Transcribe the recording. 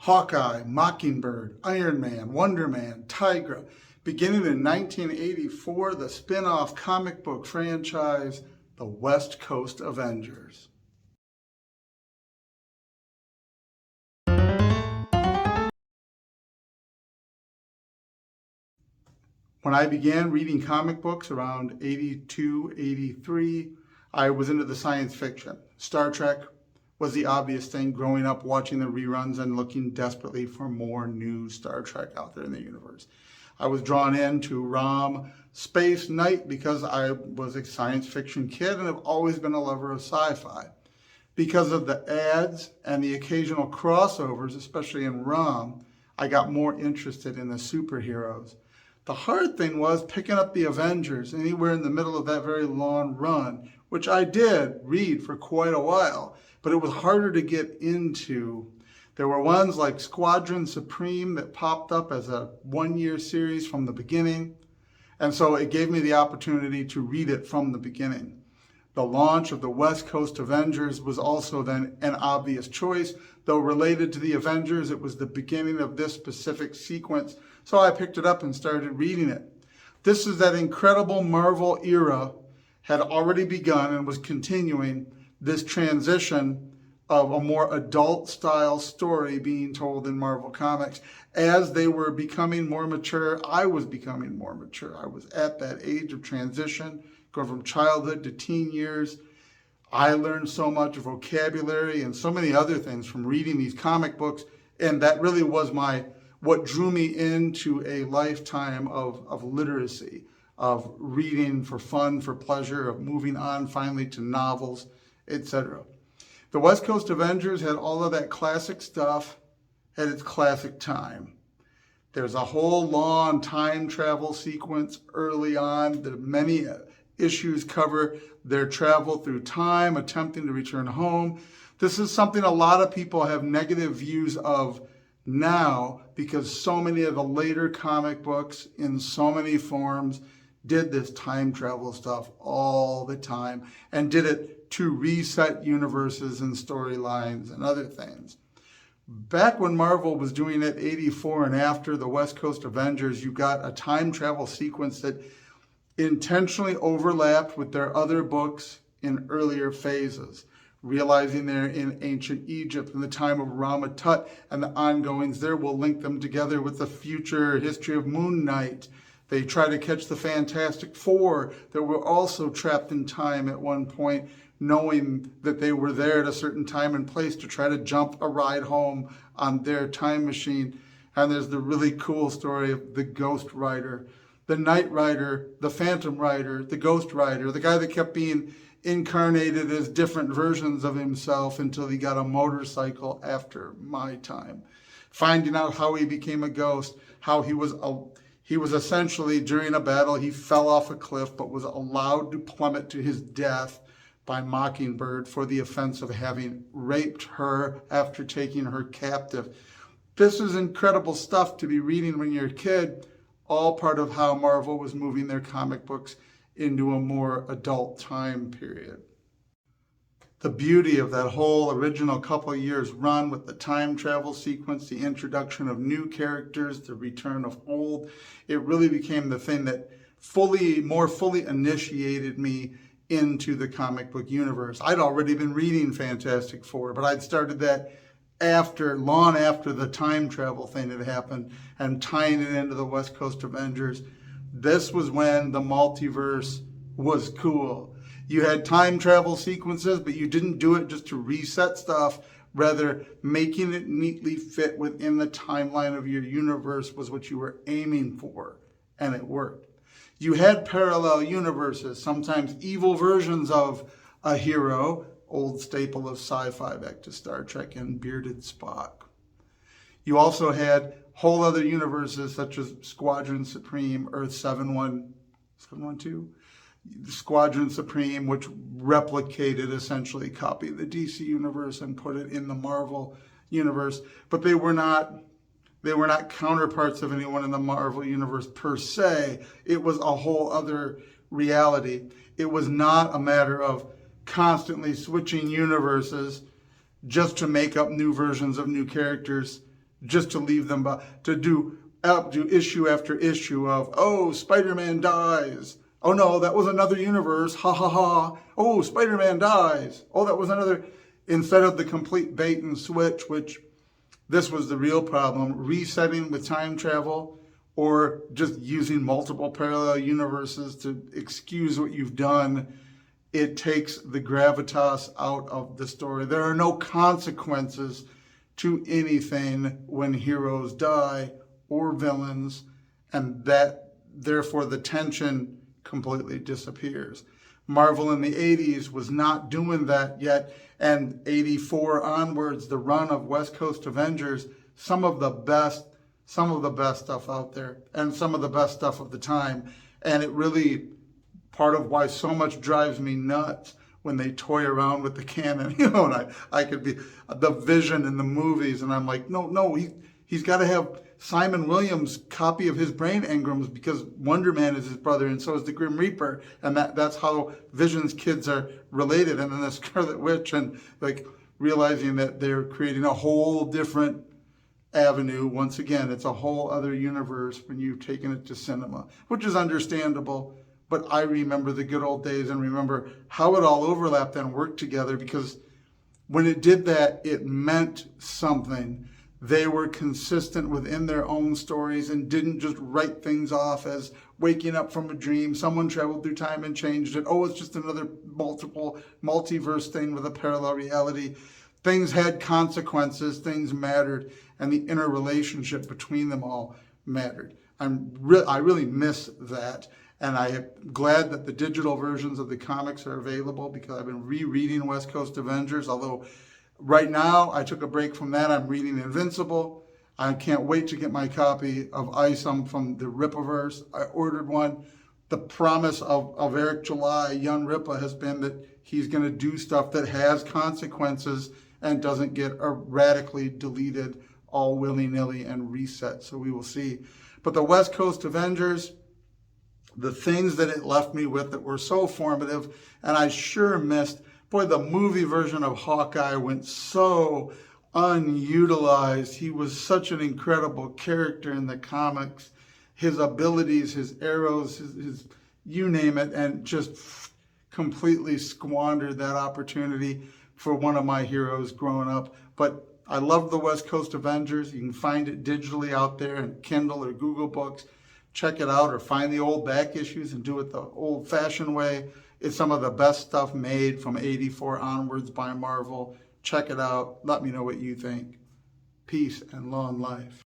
Hawkeye, Mockingbird, Iron Man, Wonder Man, Tigra. Beginning in 1984, the spin-off comic book franchise, the West Coast Avengers. When I began reading comic books around 82, 83, I was into the science fiction. Star Trek was the obvious thing, growing up watching the reruns and looking desperately for more new Star Trek out there in the universe. I was drawn into ROM Space Knight because I was a science fiction kid and have always been a lover of sci-fi. Because of the ads and the occasional crossovers, especially in ROM, I got more interested in the superheroes. The hard thing was picking up the Avengers anywhere in the middle of that very long run, which I did read for quite a while, but it was harder to get into. There were ones like Squadron Supreme that popped up as a one-year series from the beginning, and so it gave me the opportunity to read it from the beginning. The launch of the West Coast Avengers was also then an obvious choice. Though related to the Avengers, it was the beginning of this specific sequence, so I picked it up and started reading it. This is that incredible Marvel era had already begun and was continuing this transition of a more adult-style story being told in Marvel Comics. As they were becoming more mature, I was becoming more mature. I was at that age of transition, going from childhood to teen years. I learned so much vocabulary and so many other things from reading these comic books, and that really was what drew me into a lifetime of literacy, of reading for fun, for pleasure, of moving on finally to novels, etc. The West Coast Avengers had all of that classic stuff at its classic time. There's a whole long time travel sequence early on. The many issues cover their travel through time, attempting to return home. This is something a lot of people have negative views of now because so many of the later comic books in so many forms did this time travel stuff all the time and did it to reset universes and storylines and other things. Back when Marvel was doing it, 84 and after the West Coast Avengers, you got a time travel sequence that intentionally overlapped with their other books in earlier phases, realizing they're in ancient Egypt in the time of Rama-Tut, and the ongoings there will link them together with the future history of Moon Knight. They try to catch the Fantastic Four that were also trapped in time at one point, knowing that they were there at a certain time and place to try to jump a ride home on their time machine. And there's the really cool story of the Ghost Rider, the Knight Rider, the Phantom Rider, the Ghost Rider, the guy that kept being incarnated as different versions of himself until he got a motorcycle after my time. Finding out how he became a ghost, how he was essentially, during a battle, he fell off a cliff but was allowed to plummet to his death by Mockingbird for the offense of having raped her after taking her captive. This is incredible stuff to be reading when you're a kid, all part of how Marvel was moving their comic books into a more adult time period. The beauty of that whole original couple of years run with the time travel sequence, the introduction of new characters, the return of old, it really became the thing that more fully initiated me into the comic book universe. I'd already been reading Fantastic Four, but I'd started that long after the time travel thing had happened and tying it into the West Coast Avengers. This was when the multiverse was cool. You had time travel sequences, but you didn't do it just to reset stuff. Rather, making it neatly fit within the timeline of your universe was what you were aiming for, and it worked. You had parallel universes, sometimes evil versions of a hero, old staple of sci-fi back to Star Trek and bearded Spock. You also had whole other universes such as Squadron Supreme, Earth 712, Squadron Supreme, which replicated, essentially copied the DC universe and put it in the Marvel universe, but they were not counterparts of anyone in the Marvel universe per se. It was a whole other reality. It was not a matter of constantly switching universes just to make up new versions of new characters. just to leave them to do issue after issue of, oh, Spider-Man dies. Oh no, that was another universe. Ha ha ha. Oh, Spider-Man dies. Oh, that was another. Instead of the complete bait and switch, which this was the real problem, resetting with time travel or just using multiple parallel universes to excuse what you've done, it takes the gravitas out of the story. There are no consequences to anything when heroes die or villains, and that therefore the tension completely disappears. Marvel in the 80s was not doing that yet, and 84 onwards, the run of West Coast Avengers, some of the best stuff out there, and some of the best stuff of the time. And it really, part of why so much drives me nuts when they toy around with the canon, and I could be the Vision in the movies, and I'm like, no, he's got to have Simon Williams' copy of his brain engrams because Wonder Man is his brother, and so is the Grim Reaper, and that's how Vision's kids are related. And then the Scarlet Witch, and like realizing that they're creating a whole different avenue. Once again, it's a whole other universe when you've taken it to cinema, which is understandable. But I remember the good old days and remember how it all overlapped and worked together, because when it did that, it meant something. They were consistent within their own stories and didn't just write things off as waking up from a dream. Someone traveled through time and changed it. Oh, it's just another multiverse thing with a parallel reality. Things had consequences, things mattered, and the interrelationship between them all mattered. I really miss that. And I'm glad that the digital versions of the comics are available, because I've been rereading West Coast Avengers, although right now I took a break from that. I'm reading Invincible. I can't wait to get my copy of Isom from the Rippaverse. I ordered one. The promise of Eric July, Young Rippa, has been that he's going to do stuff that has consequences and doesn't get radically deleted all willy-nilly and reset. So we will see. But the West Coast Avengers, the things that it left me with that were so formative, and I sure missed, boy, the movie version of Hawkeye went so unutilized. He was such an incredible character in the comics. His abilities, his arrows, his you name it, and just completely squandered that opportunity for one of my heroes growing up. But I love the West Coast Avengers. You can find it digitally out there in Kindle or Google Books. Check it out, or find the old back issues and do it the old-fashioned way. It's some of the best stuff made from 84 onwards by Marvel. Check it out. Let me know what you think. Peace and long life.